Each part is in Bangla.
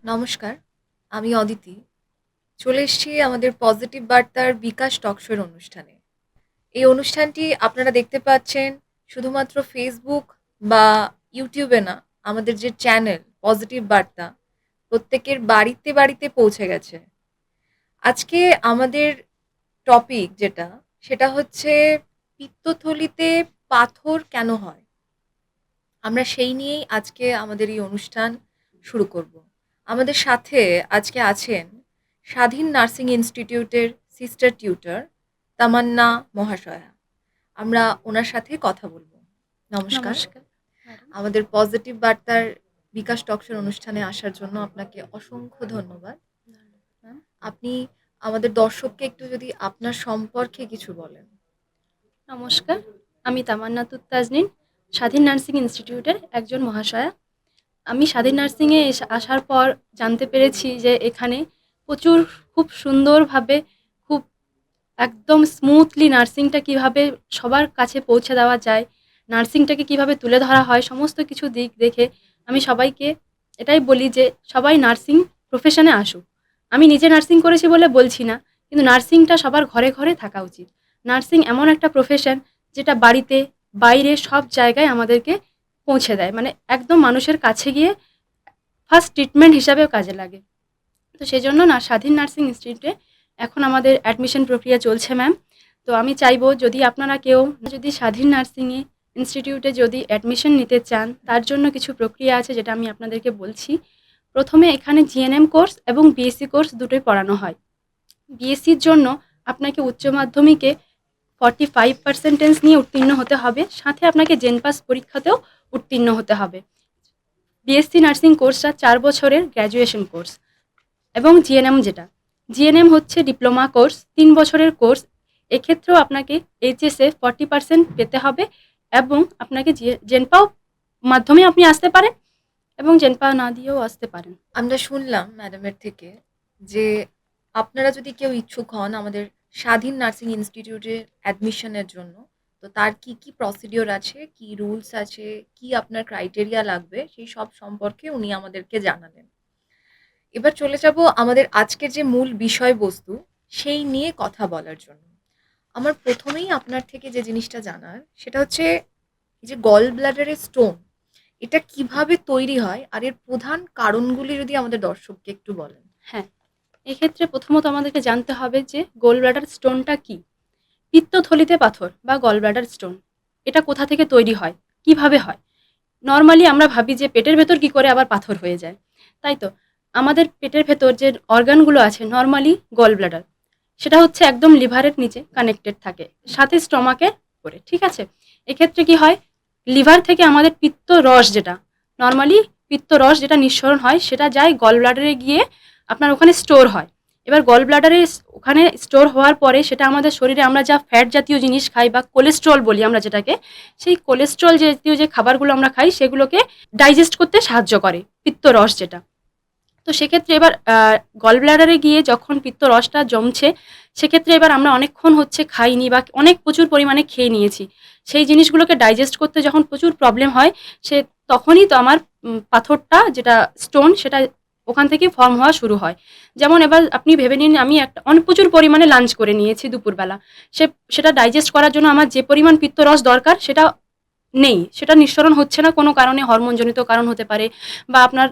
নমস্কার, আমি অদিতি। চলে এসেছি আমাদের পজিটিভ বার্তার বিকাশ টক শোর অনুষ্ঠানে। এই অনুষ্ঠানটি আপনারা দেখতে পাচ্ছেন শুধুমাত্র ফেসবুক বা ইউটিউবে না, আমাদের যে চ্যানেল পজিটিভ বার্তা প্রত্যেকের বাড়িতে বাড়িতে পৌঁছে গেছে। আজকে আমাদের টপিক যেটা, সেটা হচ্ছে পিত্তথলিতে পাথর কেন হয়? আমরা সেই নিয়েই আজকে আমাদের এই অনুষ্ঠান শুরু করব। আমাদের সাথে আজকে আছেন স্বাধীন নার্সিং ইনস্টিটিউটের সিস্টার টিউটর তামান্না মহাশয়া। আমরা ওনার সাথে কথা বলবো। নমস্কার। নমস্কার ম্যাডাম। আমাদের পজিটিভ বার্তার বিকাশ টকশোর অনুষ্ঠানে আসার জন্য আপনাকে অসংখ্য ধন্যবাদ। ম্যাম, আপনি আমাদের দর্শককে একটু যদি আপনার সম্পর্কে কিছু বলেন। নমস্কার। আমি তামান্নাতুত তাজনিন, স্বাধীন নার্সিং ইনস্টিটিউটের একজন মহাশয়া। আমি স্বাধীন নার্সিংয়ে আসার পর জানতে পেরেছি যে এখানে প্রচুর খুব সুন্দরভাবে খুব একদম স্মুথলি নার্সিংটা কিভাবে সবার কাছে পৌঁছে দেওয়া যায়, নার্সিংটাকে কিভাবে তুলে ধরা হয়, সমস্ত কিছু দিক দেখে আমি সবাইকে এটাই বলি যে সবাই নার্সিং প্রফেশনে আসুক। আমি নিজে নার্সিং করেছি বলে বলছি না, কিন্তু নার্সিংটা সবার ঘরে ঘরে থাকা উচিত। নার্সিং এমন একটা প্রফেশন যেটা বাড়িতে বাইরে সব জায়গায় আমাদেরকে পৌঁছে দেয়, মানে একদম মানুষের কাছে গিয়ে ফার্স্ট ট্রিটমেন্ট হিসাবেও কাজে লাগে। তো সেজন্য না স্বাধীন নার্সিং ইনস্টিটিউটে এখন আমাদের অ্যাডমিশন প্রক্রিয়া চলছে ম্যাম। তো আমি চাইবো যদি আপনারা কেউ যদি স্বাধীন নার্সিংয়ে ইনস্টিটিউটে যদি অ্যাডমিশন নিতে চান, তার জন্য কিছু প্রক্রিয়া আছে যেটা আমি আপনাদেরকে বলছি। প্রথমে এখানে জিএনএম কোর্স এবং বিএসসি কোর্স দুটোই পড়ানো হয়। বিএসসির জন্য আপনাকে উচ্চ মাধ্যমিকে 45% নিয়ে উত্তীর্ণ হতে হবে, সাথে আপনাকে জেনপাস পরীক্ষাতেও উত্তীর্ণ হতে হবে। বিএসসি নার্সিং কোর্সটা 4 বছরের গ্র্যাজুয়েশন কোর্স। এবং জিএনএম যেটা, জিএনএম হচ্ছে ডিপ্লোমা কোর্স, 3 বছরের কোর্স। এক্ষেত্রেও আপনাকে এইচএসে 40% পেতে হবে এবং আপনাকে জেনপাও মাধ্যমে আপনি আসতে পারেন এবং জেনপা না দিয়েও আসতে পারেন। আমরা শুনলাম ম্যাডামের থেকে যে আপনারা যদি কেউ ইচ্ছুক হন আমাদের স্বাধীন নার্সিং ইনস্টিটিউটে অ্যাডমিশনের জন্য, তো তার কি কি প্রসিডিওর আছে, কি রুলস আছে, কি আপনার ক্রাইটেরিয়া লাগবে, সেই সব সম্পর্কে উনি আমাদেরকে জানালেন। এবার চলে যাব আমাদের আজকের যে মূল বিষয়বস্তু সেই নিয়ে কথা বলার জন্য। আমার প্রথমেই আপনার থেকে যে জিনিসটা জানার সেটা হচ্ছে এই যে গল ব্লাডারের স্টোন, এটা কিভাবে তৈরি হয় আর এর প্রধান কারণগুলি যদি আমাদের দর্শককে একটু বলেন। হ্যাঁ, এক্ষেত্রে প্রথমত আমাদেরকে জানতে হবে যে গোল ব্লাডার স্টোনটা কি। পিত্তথলিতে পাথর বা গল ব্লাডার স্টোন এটা কোথা থেকে তৈরি হয়, কিভাবে হয়? নর্মালি আমরা ভাবি যে পেটের ভেতর কি করে আবার পাথর হয়ে যায়, তাই তো। আমাদের পেটের ভেতর যে অর্গানগুলো আছে নর্মালি গল ব্লাডার, সেটা হচ্ছে একদম লিভারের নিচে কানেক্টেড থাকে, সাথে স্টমাকের করে, ঠিক আছে। এক্ষেত্রে কি হয়, লিভার থেকে আমাদের পিত্ত রস যেটা নর্মালি পিত্ত রস যেটা নিঃসরণ হয় সেটা যায় গল ব্লাডারে গিয়ে আপনার ওখানে স্টোর হয়। এবার গল ব্লাডারে ওখানে স্টোর হওয়ার পরে সেটা আমাদের শরীরে আমরা যা ফ্যাট জাতীয় জিনিস খাই বা কোলেস্ট্রল বলি আমরা যেটাকে, সেই কোলেস্ট্রল জাতীয় যে খাবারগুলো আমরা খাই সেগুলোকে ডাইজেস্ট করতে সাহায্য করে পিত্ত রস যেটা। তো সেক্ষেত্রে এবার গল ব্লাডারে গিয়ে যখন পিত্ত রসটা জমছে, সেক্ষেত্রে এবার আমরা অনেকক্ষণ হচ্ছে খাইনি বা অনেক প্রচুর পরিমাণে খেয়ে নিয়েছি, সেই জিনিসগুলোকে ডাইজেস্ট করতে যখন প্রচুর প্রবলেম হয়, সে তখনই তো আমার পাথরটা যেটা স্টোন সেটা ওখান থেকে ফর্ম হওয়া শুরু হয়। যেমন এবার আপনি ভেবে নিন আমি একটা অনেক প্রচুর পরিমাণে লাঞ্চ করে নিয়েছি দুপুরবেলা, সেটা ডাইজেস্ট করার জন্য আমার যে পরিমাণ পিত্ত রস দরকার সেটা নেই, সেটা নিঃসরণ হচ্ছে না, কোনো কারণে হরমোনজনিত কারণ হতে পারে বা আপনার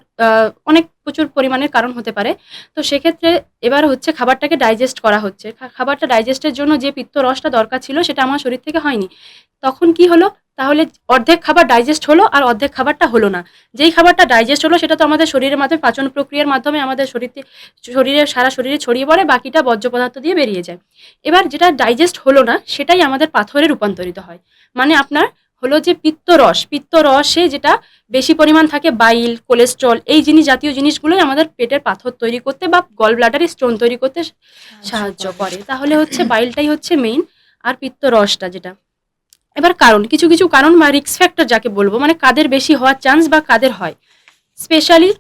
অনেক প্রচুর পরিমাণের কারণ হতে পারে। তো সেক্ষেত্রে এবার হচ্ছে খাবারটাকে ডাইজেস্ট করা হচ্ছে, খাবারটা ডাইজেস্টের জন্য যে পিত্ত রসটা দরকার ছিল সেটা আমার শরীর থেকে হয়নি। তখন কি হলো, তাহলে অর্ধেক খাবার ডাইজেস্ট হলো আর অর্ধেক খাবারটা হলো না। যেই খাবারটা ডাইজেস্ট হলো সেটা তো আমাদের শরীরের মাধ্যমে পাচন প্রক্রিয়ার মাধ্যমে আমাদের শরীরে সারা শরীরে ছড়িয়ে পড়ে, বাকিটা বর্জ্য পদার্থ দিয়ে বেরিয়ে যায়। এবার যেটা ডাইজেস্ট হলো না সেটাই আমাদের পাথরে রূপান্তরিত হয়। মানে আপনার হলো যে পিত্ত রসে যেটা বেশি পরিমাণ থাকে বাইল, কোলেস্ট্রল, এই জাতীয় জিনিসগুলোই আমাদের পেটের পাথর তৈরি করতে বা গল ব্লাডারে স্টোন তৈরি করতে সাহায্য করে। তাহলে হচ্ছে বাইলটাই হচ্ছে মেইন, আর পিত্ত রসটা যেটা। এবার কারণ, কিছু কিছু কারণ বা রিস্ক ফ্যাক্টর যাকে বলবো, মানে কাদের বেশি হওয়ার চান্স বা কাদের হয়, স্পেশালি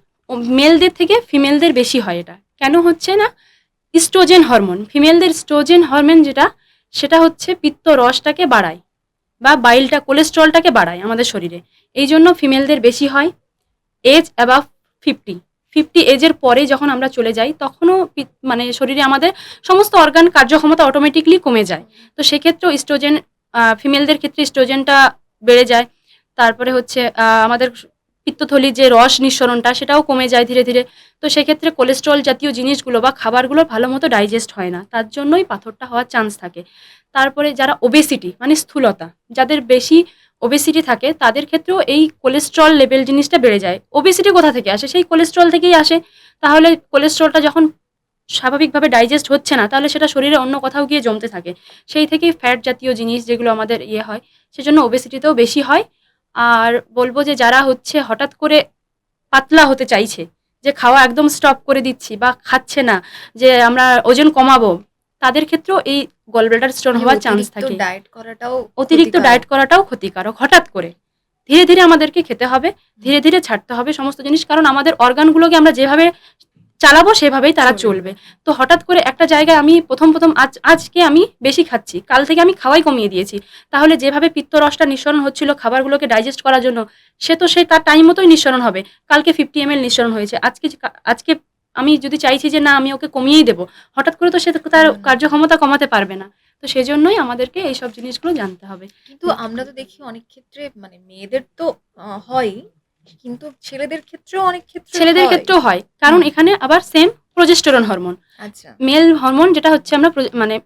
মেলদের থেকে ফিমেলদের বেশি হয়। এটা কেন হচ্ছে না, ইস্ট্রোজেন হরমোন, ফিমেলদের ইস্ট্রোজেন হরমোন যেটা, সেটা হচ্ছে পিত্ত রসটাকে বাড়ায় বা বাইলটা কোলেস্ট্রলটাকে বাড়ায় আমাদের শরীরে। এই জন্য ফিমেলদের বেশি হয় এজ অ্যাবাভ 50। 50 এজের পরে যখন আমরা চলে যাই তখনও মানে শরীরে আমাদের সমস্ত অর্গান কার্যক্ষমতা অটোমেটিকলি কমে যায়। তো সেক্ষেত্রেও ইস্ট্রোজেন, ফিমেলদের ক্ষেত্রে ইস্ট্রোজেনটা বেড়ে যায়। তারপরে হচ্ছে আমাদের পিত্তথলির যে রস নিঃসরণটা সেটাও কমে যায় ধীরে ধীরে। তো সেক্ষেত্রে কোলেস্ট্রল জাতীয় জিনিসগুলো বা খাবারগুলো ভালো মতো ডাইজেস্ট হয় না, তার জন্যই পাথরটা হওয়ার চান্স থাকে। তারপরে যারা ওবেসিটি মানে স্থূলতা, যাদের বেশি ওবেসিটি থাকে তাদের ক্ষেত্রেও এই কোলেস্ট্রল লেভেল জিনিসটা বেড়ে যায়। ওবেসিটি কোথা থেকে আসে? সেই কোলেস্ট্রল থেকেই আসে। তাহলে কোলেস্ট্রলটা যখন স্বাভাবিকভাবে ডাইজেস্ট হচ্ছে না, তাহলে সেটা শরীরে অন্য কোথাও গিয়ে জমতে থাকে। সেই থেকেই ফ্যাট জাতীয় জিনিস যেগুলো আমাদের হয়, সেজন্য ওবেসিটিতেও বেশি হয়। আর বলবো যে যারা হচ্ছে হঠাৎ করে পাতলা হতে চাইছে, যে খাওয়া একদম স্টপ করে দিচ্ছি বা খাচ্ছে না, যে আমরা ওজন কমাবো, তাদের ক্ষেত্রেও এই গলব্লাডার স্টোন মানে হওয়ার চান্স অতিরিক্ত থাকে। ডায়েট করাটাও অতিরিক্ত ক্ষতিকারক। ডায়েট করাটাও ক্ষতিকারক। হঠাৎ করে ধীরে ধীরে আমাদেরকে খেতে হবে, ধীরে ধীরে ছাড়তে হবে সমস্ত জিনিস, কারণ আমাদের অর্গানগুলোকে আমরা যেভাবে চালাবো সেভাবেই তারা চলবে। তো হঠাৎ করে একটা জায়গায় আমি প্রথম আজকে আমি বেশি খাচ্ছি, কাল থেকে আমি খাওয়াই কমিয়ে দিয়েছি, তাহলে যেভাবে পিত্তরসটা নিঃসরণ হচ্ছিল খাবারগুলোকে ডাইজেস্ট করার জন্য, সে তার টাইম মতোই নিঃসরণ হবে। কালকে 50 ml নিঃসরণ হয়েছে, আজকে আমি যদি চাইছি যে না আমি ওকে কমিয়েই দেবো, হঠাৎ করে তো সে তার কার্যক্ষমতা কমাতে পারবে না। তো সেজন্যই আমাদেরকে এইসব জিনিসগুলো জানতে হবে। কিন্তু আমরা তো দেখি অনেক ক্ষেত্রে মানে মেয়েদের তো হয়ই, কিন্তু ছেলেদের ক্ষেত্রেও অনেক ক্ষেত্রে ছেলেদের হয়। ক্ষেত্রেও হয়, কারণ এখানে আবার সেম প্রোজেস্টেরন হরমোন, আচ্ছা। মেল হরমোন যেটা হচ্ছে আমরা মানে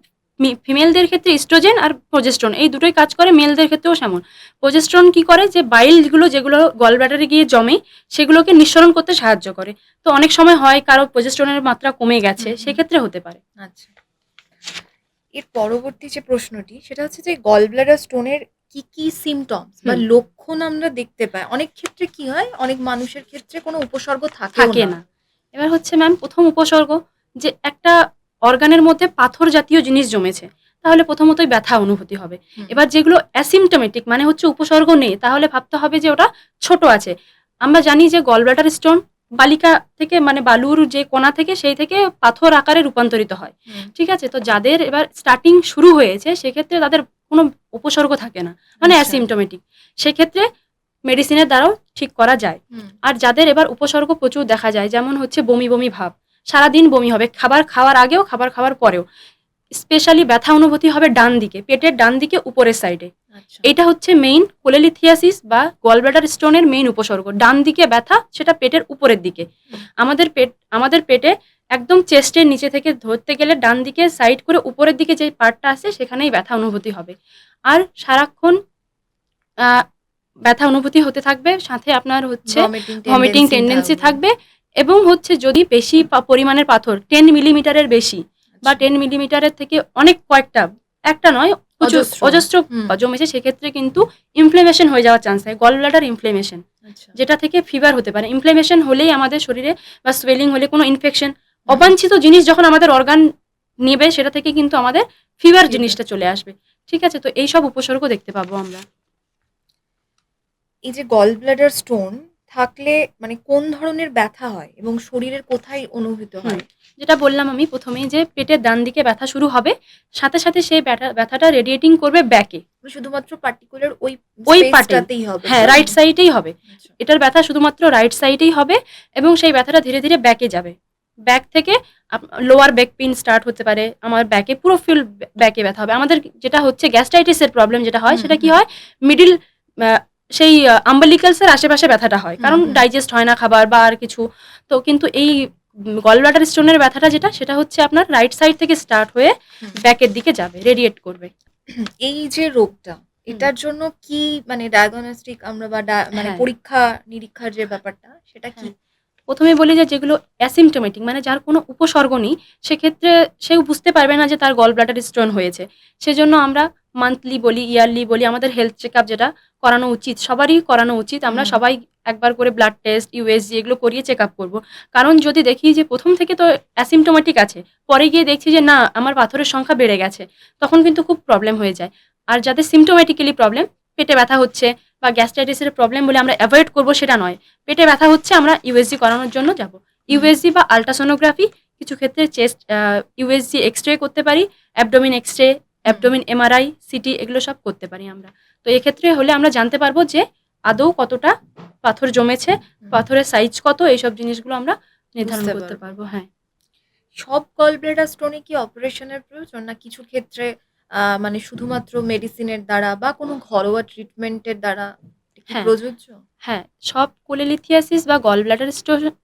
ফিমেলদের ক্ষেত্রে ইস্ট্রোজেন আর প্রোজেস্ট্রন এই দুটোই কাজ করে, মেলদের ক্ষেত্রেও সেমন। প্রোজেস্ট্রন কি করে, যে বাইলগুলো যেগুলো গল ব্লাডারে গিয়ে জমে সেগুলোকে নিঃসরণ করতে সাহায্য করে। তো অনেক সময় হয় কারো প্রোজেস্ট্রনের মাত্রা কমে গেছে, সেক্ষেত্রে হতে পারে। আচ্ছা, এর পরবর্তী যে প্রশ্নটি সেটা হচ্ছে যে গল ব্লাডার স্টোনের কি কি সিমটমস বা লক্ষণ আমরা দেখতে পাই? অনেক ক্ষেত্রে কি হয়, অনেক মানুষের ক্ষেত্রে কোনো উপসর্গ থাকেও থাকে না। না। এবার হচ্ছে ম্যাম প্রথম উপসর্গ, যে একটা অর্গানের মধ্যে পাথর জাতীয় জিনিস জমেছে, তাহলে প্রথমতই ব্যথা অনুভূতি হবে। এবার যেগুলো অ্যাসিমটোমেটিক মানে হচ্ছে উপসর্গ নেই, তাহলে ভাবতে হবে যে ওটা ছোট আছে। আমরা জানি যে গল ব্লাডার স্টোন বালিকা থেকে মানে বালুর যে কোণা থেকে সেই থেকে পাথর আকারে রূপান্তরিত হয়। ঠিক আছে? তো যাদের এবার স্টার্টিং শুরু হয়েছে সেক্ষেত্রে তাদের কোনো উপসর্গ থাকে না, মানে অ্যাসিমটোমেটিক, সেক্ষেত্রে মেডিসিনের দ্বারাও ঠিক করা যায়। আর যাদের এবার উপসর্গ প্রচুর দেখা যায়, যেমন হচ্ছে বমি বমি ভাব, সারাদিন বমি হবে, খাবার খাওয়ার আগেও খাবার খাওয়ার পরেও। স্পেশালি ব্যথা অনুভূতি হবে ডান দিকে, পেটের ডান দিকে উপরের সাইডে। এটা হচ্ছে মেইন কোলেলিথিয়াসিস বা গলব্লাডার স্টোনের মেইন উপসর্গ। ডান দিকে ব্যথা, সেটা পেটের উপরের দিকে। আমাদের পেটে একদম চেস্টের নিচে থেকে ধরতে গেলে ডান দিকে সাইড করে উপরের দিকে যে পার্টটা আছে সেখানেই ব্যথা অনুভূতি হবে। আর সারাক্ষণ ব্যথা অনুভূতি হতে থাকবে, সাথে আপনার হচ্ছে ভমিটিং টেন্ডেন্সি থাকবে। এবং হচ্ছে যদি বেশি পরিমাণের পাথর 10 মিলিমিটারের বেশি বা 10 মিলিমিটারের থেকে অনেক কয়েকটা, একটা নয় প্রচুর অজস্র জমেছে, সেক্ষেত্রে কিন্তু ইনফ্লেমেশন হয়ে যাওয়ার চান্স থাকে, গল ব্লাডার ইনফ্লেমেশন, যেটা থেকে ফিভার হতে পারে। ইনফ্লেমেশন হলেই আমাদের শরীরে বা সোয়েলিং হলে কোনো ইনফেকশন, অবাঞ্ছিত জিনিস যখন আমাদের অর্গান নেবে সেটা থেকে কিন্তু আমাদের ফিভার জিনিসটা চলে আসবে। ঠিক আছে? তো এইসব উপসর্গ দেখতে পাবো আমরা। এই যে গল ব্লাডার স্টোন থাকলে মানে কোন ধরনের ব্যথা হয় এবং শরীরের কোথায় অনুভূত হয়? যেটা বললাম আমি প্রথমেই, যে পেটের ডান দিকে ব্যথা শুরু হবে, সাথে সাথে সেই ব্যথাটা রেডিয়েটিং করবে ব্যাকে, শুধুমাত্র পার্টিকুলার ওই পার্টেই হবে। হ্যাঁ, রাইট সাইডেই হবে। এটার ব্যথা শুধুমাত্র রাইট সাইডেই হবে এবং সেই ব্যথাটা ধীরে ধীরে ব্যাকে যাবে। ব্যাক থেকে লোয়ার ব্যাক পেইন স্টার্ট হতে পারে, আমার ব্যাকে পুরো ফুল ব্যাকে ব্যথা হবে। আমাদের যেটা হচ্ছে গ্যাস্ট্রাইটিসের প্রবলেম যেটা হয়, সেটা কি হয়, মিডিল সেই আম্বালিকালসের আশেপাশে ব্যথাটা হয়, কারণ ডাইজেস্ট হয় না খাবার বা আর কিছু। তো কিন্তু এই গল ব্লাডার স্টোনের ব্যথাটা যেটা, সেটা হচ্ছে আপনার রাইট সাইড থেকে স্টার্ট হয়ে ব্যাকের দিকে যাবে, রেডিয়েট করবে। এই যে রোগটা, এটার জন্য কি মানে ডায়াগনস্টিক আমরা বা মানে পরীক্ষা নিরীক্ষার যে ব্যাপারটা সেটা কি? প্রথমে বলি যে যেগুলো অ্যাসিমটোমেটিক মানে যার কোনো উপসর্গ নেই, সেক্ষেত্রে সেও বুঝতে পারবে না যে তার গল ব্লাডার স্টোন হয়েছে। সেজন্য আমরা মান্থলি বলি, ইয়ারলি বলি, আমাদের হেলথ চেক আপ যেটা করানো উচিত, সবারই করানো উচিত। আমরা সবাই একবার করে ব্লাড টেস্ট, ইউএসজি এগুলো করিয়ে চেক আপ করবো। কারণ যদি দেখি যে প্রথম থেকে তো অ্যাসিমটোমেটিক আছে, পরে গিয়ে দেখছি যে না আমার পাথরের সংখ্যা বেড়ে গেছে, তখন কিন্তু খুব প্রবলেম হয়ে যায়। আর যাদের সিমটোমেটিক্যালি প্রবলেম, পেটে ব্যথা হচ্ছে বা গ্যাস্ট্রাইটিসের প্রবলেম বলে আমরা অ্যাভয়েড করবো সেটা নয়, পেটে ব্যথা হচ্ছে আমরা ইউএসজি করানোর জন্য যাব। ইউএসজি বা আল্ট্রাসোনোগ্রাফি, কিছু ক্ষেত্রে চেস্ট ইউএসজি এক্সরে করতে পারি, abdomen X ray, abdomen MRI, CT এগুলো সব করতে পারি আমরা। তো এক্ষেত্রে হলে আমরা জানতে পারবো যে আদৌ কতটা পাথর জমেছে, পাথরের সাইজ কত, এইসব জিনিসগুলো আমরা নির্ধারণ বুঝতে করতে পারবো। পারবো। হ্যাঁ। সব গল ব্লাডার স্টোনে কি অপারেশনের প্রয়োজন? না কিছু ক্ষেত্রে মানে শুধুমাত্র মেডিসিনের দ্বারা বা কোনো ঘরোয়া ট্রিটমেন্টের দ্বারা এটা কি হ্যাঁ, প্রযোজ্য? হ্যাঁ, সব কোলেলিথিয়াসিস বা গল ব্লাডার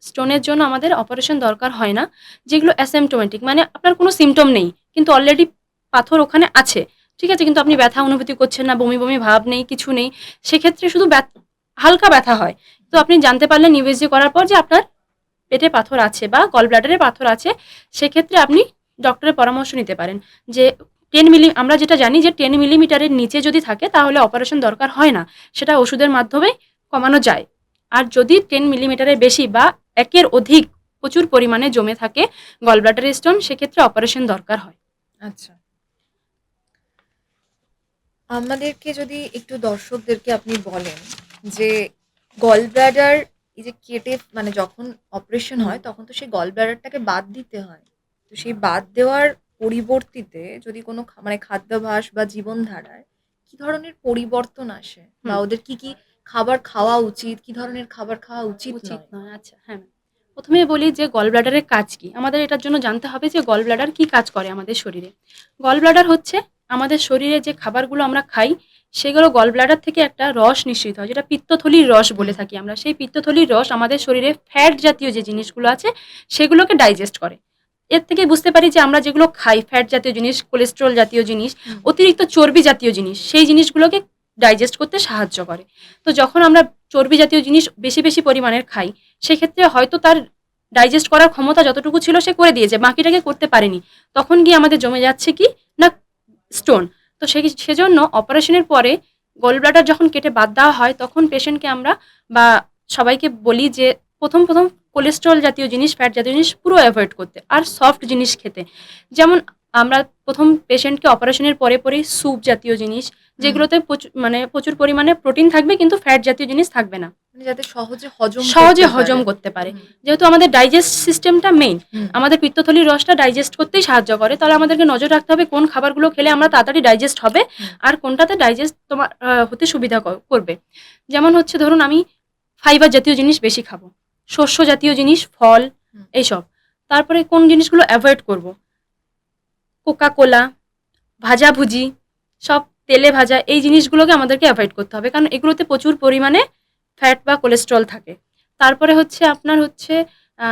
স্টোনের জন্য আমাদের অপারেশন দরকার হয় না। যেগুলো অ্যাসিম্পটোমেটিক মানে আপনার কোনো সিম্পটম নেই। কিন্তু অলরেডি পাথর ওখানে আছে। ঠিক আছে? কিন্তু আপনি ব্যথা অনুভূতি করছেন না, বমি, বমি ভাব নেই, কিছু নেই। সেক্ষেত্রে শুধু হালকা ব্যথা হয়। তো আপনি জানতে পারলেন ইউএসজি করার পর যে আপনার পেটে পাথর আছে বা গল ব্লাডারে পাথর আছে। সেক্ষেত্রে আপনি ডক্টরের পরামর্শ নিতে পারেন। যে 10 মিলি আমরা যেটা জানি যে 10 মিলিমিটারের নিচে যদি থাকে তাহলে অপারেশন দরকার হয় না। সেটা ওষুধের মাধ্যমেই কমানো যায়। আর যদি 10 মিলিমিটারের বেশি বা ১ এর অধিক প্রচুর পরিমাণে জমে থাকে গল ব্লাডার স্টোন সেক্ষেত্রে অপারেশন দরকার হয়। আচ্ছা। আমাদেরকে যদি একটু দর্শকদেরকে আপনি বলেন যে গল ব্লাডার এই যে কেটে মানে যখন অপারেশন হুম, হয় তখন তো সেই গল ব্লাডারটাকে বাদ দিতে হয়। তো সেই বাদ দেওয়ার পরিবর্তিতে যদি কোনো মানে খাদ্যাভ্যাস বা জীবনধারায় কি ধরনের পরিবর্তন আসে? বা হুম। ওদের কি খাবার খাওয়া উচিত? কি ধরনের খাবার খাওয়া উচিত উচিত নয়? নয়। আচ্ছা, হ্যাঁ। প্রথমেই বলি যে গল ব্লাডারের কাজ কি? আমাদের এটার জন্য জানতে হবে যে গল ব্লাডার কি কাজ করে আমাদের শরীরে। গল ব্লাডার হচ্ছে আমাদের শরীরে যে খাবারগুলো আমরা খাই, সেগুলো গল ব্লাডার থেকে একটা রস নিঃসৃত হয়, যেটা পিত্তথলির রস বলে হুম, থাকি আমরা। সেই পিত্তথলির রস আমাদের শরীরে ফ্যাট জাতীয় যে জিনিসগুলো আছে, সেগুলোকে ডাইজেস্ট করে। এর থেকে বুঝতে পারি যে আমরা যেগুলো খাই, ফ্যাট জাতীয় জিনিস, কোলেস্টেরল জাতীয় জিনিস, হুম, অতিরিক্ত চর্বি জাতীয় জিনিস, সেই জিনিসগুলোকে ডাইজেস্ট করতে সাহায্য করে। তো যখন আমরা চর্বি জাতীয় জিনিস বেশি, বেশি পরিমাণের খাই, সেক্ষেত্রে হয়তো তার ডাইজেস্ট করার ক্ষমতা যতটুকু ছিল সে করে দিয়েছে, বাকিটাকে করতে পারেনি। তখন গিয়ে আমাদের জমে যাচ্ছে কি না স্টোন। তো সেজন্য অপারেশনের পরে গল ব্লাডার যখন কেটে বাদ দেওয়া হয় তখন পেশেন্টকে আমরা বা সবাইকে বলি যে প্রথম কোলেস্ট্রল জাতীয় জিনিস, ফ্যাট জাতীয় জিনিস পুরো অ্যাভয়েড করতে আর সফট জিনিস খেতে। যেমন আমরা প্রথম পেশেন্টকে অপারেশনের পরেই স্যুপ জাতীয় জিনিস, হুম। যেগুলোতে প্রচুর পরিমাণে প্রোটিন থাকবে কিন্তু ফ্যাট জাতীয় জিনিস থাকবে না, মানে যাতে সহজে হজম সহজে করতে হজম পারে। করতে পারে। হুম, যেহেতু আমাদের ডাইজেস্ট সিস্টেমটা মেইন, হুম, আমাদের পিত্তথলির রসটা ডাইজেস্ট করতেই সাহায্য করে। তাহলে আমাদেরকে নজর রাখতে হবে কোন খাবারগুলো খেলে আমরা তাড়াতাড়ি ডাইজেস্ট হবে হুম, আর কোনটাতে ডাইজেস্ট তোমার হতে সুবিধা করবে। যেমন হচ্ছে ধরুন আমি ফাইবার জাতীয় জিনিস বেশি খাবো, শস্য জাতীয় জিনিস, ফল, হুম। এইসব। তারপরে কোন জিনিসগুলো অ্যাভয়েড করব, কোকা কোলা, ভাজাভুজি, সব তেলে ভাজা এই জিনিসগুলোকে আমাদেরকে অ্যাভয়েড করতে হবে। কারণ এগুলোতে প্রচুর পরিমাণে ফ্যাট বা কোলেস্টেরল থাকে। তারপরে হচ্ছে আপনার হচ্ছে আ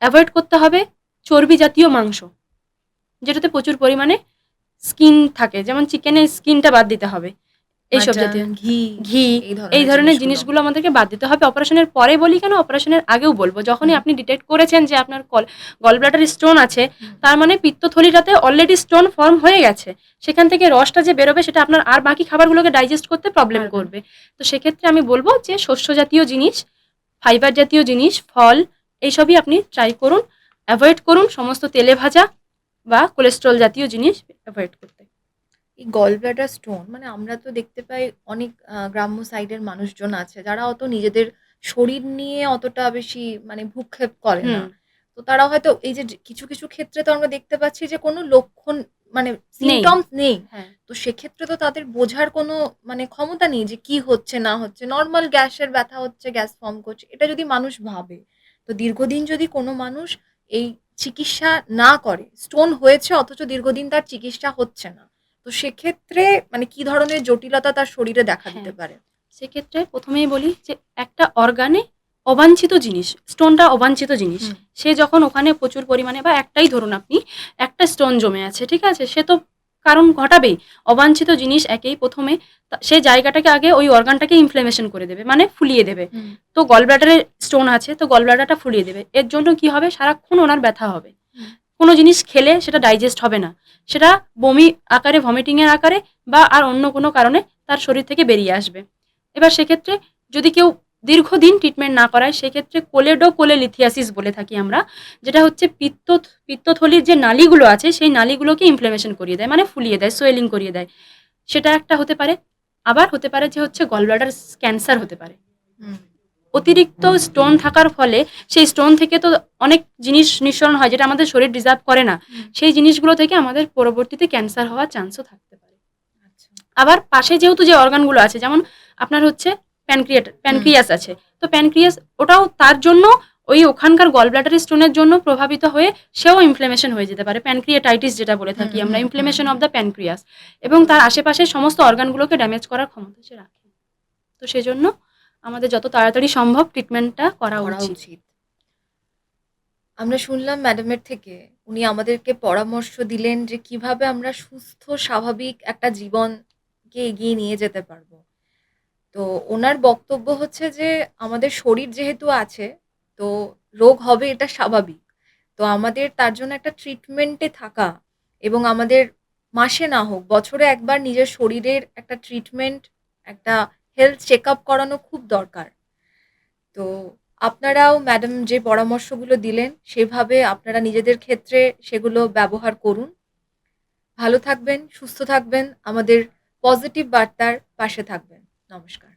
অ্যাভয়েড করতে হবে চর্বি জাতীয় মাংস, যেটাতে প্রচুর পরিমাণে স্কিন থাকে। যেমন চিকেনের স্কিনটা বাদ দিতে হবে। এইসব মাটন, জাতীয় ঘি ঘি, এই এই ধরনের ধরনের জিনিসগুলো। জিনিসগুলো আমাদেরকে বাদ দিতে হবে। অপারেশনের পরে বলি কেন, অপারেশনের আগেও বলব। যখনই হুম, আপনি ডিটেক্ট করেছেন যে আপনার গল ব্লাডার স্টোন আছে, হুম, তার মানে পিত্তথলিটাতে অলরেডি স্টোন ফর্ম হয়ে গেছে। সেখান থেকে রসটা যে বেরোবে সেটা আপনার আর বাকি খাবারগুলোকে ডাইজেস্ট করতে প্রবলেম পারবে না। করবে। তো সেক্ষেত্রে আমি বলব যে শস্য জাতীয় জিনিস, ফাইবার জাতীয় জিনিস, ফল, এইসবই আপনি ট্রাই করুন। এভয়েড করুন সমস্ত তেলে ভাজা বা কোলেস্টেরল জাতীয় জিনিস এভয়েড করতে। এই গল ব্লাডার স্টোন মানে আমরা তো দেখতে পাই অনেক গ্রাম্য সাইডের মানুষজন আছে যারা অত নিজেদের শরীর নিয়ে অতটা বেশি মানে ভ্রূক্ষেপ করে হুম, না। তো তারা হয়তো এই যে কিছু ক্ষেত্রে তো আমরা দেখতে পাচ্ছি যে কোনো লক্ষণ মানে নেই। সিম্পটমস নেই। হ্যাঁ, তো সেক্ষেত্রে তো তাদের বোঝার কোনো মানে ক্ষমতা নেই যে কি হচ্ছে না হচ্ছে। নরমাল গ্যাসের ব্যথা হচ্ছে, গ্যাস ফর্ম করছে। এটা যদি মানুষ ভাবে, তো দীর্ঘদিন যদি কোনো মানুষ এই চিকিৎসা না করে, স্টোন হয়েছে অথচ দীর্ঘদিন তার চিকিৎসা হচ্ছে না। তো সেক্ষেত্রে মানে কি ধরনের জটিলতা তার শরীরে দেখা দিতে হ্যাঁ। পারে? সেক্ষেত্রে প্রথমেই বলি যে একটা অর্গানে অবাঞ্ছিত জিনিস, স্টোনটা অবাঞ্ছিত জিনিস। হুম, সে যখন ওখানে প্রচুর পরিমাণে বা একটাই ধরুন আপনি একটা স্টোন জমে আছে, ঠিক আছে? সে তো কারণ ঘটাবেই। অবাঞ্ছিত জিনিস একেই প্রথমে সেই জায়গাটাকে আগে ওই অর্গানটাকে ইনফ্লেমেশন করে দেবে, মানে ফুলিয়ে দেবে। হুম, তো গল ব্লাডারে স্টোন আছে তো গল ব্লাডারটা ফুলিয়ে দেবে। এর জন্য কি হবে, সারাক্ষণ ওনার ব্যথা হবে। হুম, কোনো জিনিস খেলে সেটা ডাইজেস্ট হবে না। সেটা বমি আকারে, ভমিটিং এর আকারে বা আর অন্য কোনো কারণে তার শরীর থেকে বেরিয়ে আসবে। এবার সেক্ষেত্রে যদি কেউ দীর্ঘদিন ট্রিটমেন্ট না করায় সেক্ষেত্রে কোলেডোকোলেলিথিয়াসিস বলে থাকি আমরা। যেটা হচ্ছে পিত্তথলির যে নালীগুলো আছে সেই নালীগুলোকে ইনফ্লেমেশন করিয়ে দেয়, মানে ফুলিয়ে দেয়, সোয়েলিং করিয়ে দেয়। সেটা একটা হতে পারে। আবার হতে পারে যে হচ্ছে গল ব্লাডার ক্যান্সার হতে পারে। হুম, অতিরিক্ত স্টোন থাকার ফলে সেই স্টোন থেকে তো অনেক জিনিস নিঃসরণ হয় যেটা আমাদের শরীর ডিজার্ভ করে না। হুম, সেই জিনিসগুলো থেকে আমাদের পরবর্তীতে ক্যান্সার হওয়ার চান্সও থাকতে পারে। আচ্ছা। আবার পাশে যেহেতু যে অর্গানগুলো আছে যেমন আপনার হচ্ছে হুম, প্যানক্রিয়াস আছে। তো প্যানক্রিয়াস ওটাও তার জন্য ওখানকার গল ব্লাডারের স্টোনের জন্য প্রভাবিত হয়ে সেও ইনফ্লেমেশন হয়ে যেতে পারে, প্যানক্রিয়াটাইটিস যেটা বলে থাকি আমরা, ইনফ্লেমেশন অফ দ্য প্যানক্রিয়াস, এবং তার আশেপাশের সমস্ত অর্গানগুলোকে ড্যামেজ করার ক্ষমতা সে রাখে। তো সেজন্য আমাদের যত তাড়াতাড়ি সম্ভব ট্রিটমেন্টটা করা করা উচিত। উচিত। আমরা শুনলাম ম্যাডামের থেকে, উনি আমাদেরকে পরামর্শ দিলেন যে কিভাবে আমরা সুস্থ স্বাভাবিক একটা জীবনকে এগিয়ে নিয়ে যেতে পারবো। তো ওনার বক্তব্য হচ্ছে যে আমাদের শরীর যেহেতু আছে, তো রোগ হবে এটা স্বাভাবিক। তো আমাদের তার জন্য একটা ট্রিটমেন্টে থাকা, এবং আমাদের মাসে না হোক বছরে একবার নিজের শরীরের একটা ট্রিটমেন্ট, একটা হেলথ চেক আপ করানো খুব দরকার। তো আপনারাও ম্যাডাম যে পরামর্শগুলো দিলেন সেভাবে আপনারা নিজেদের ক্ষেত্রে সেগুলো ব্যবহার করুন। ভালো থাকবেন, সুস্থ থাকবেন, আমাদের পজিটিভ বার্তার পাশে থাকবেন। নমস্কার।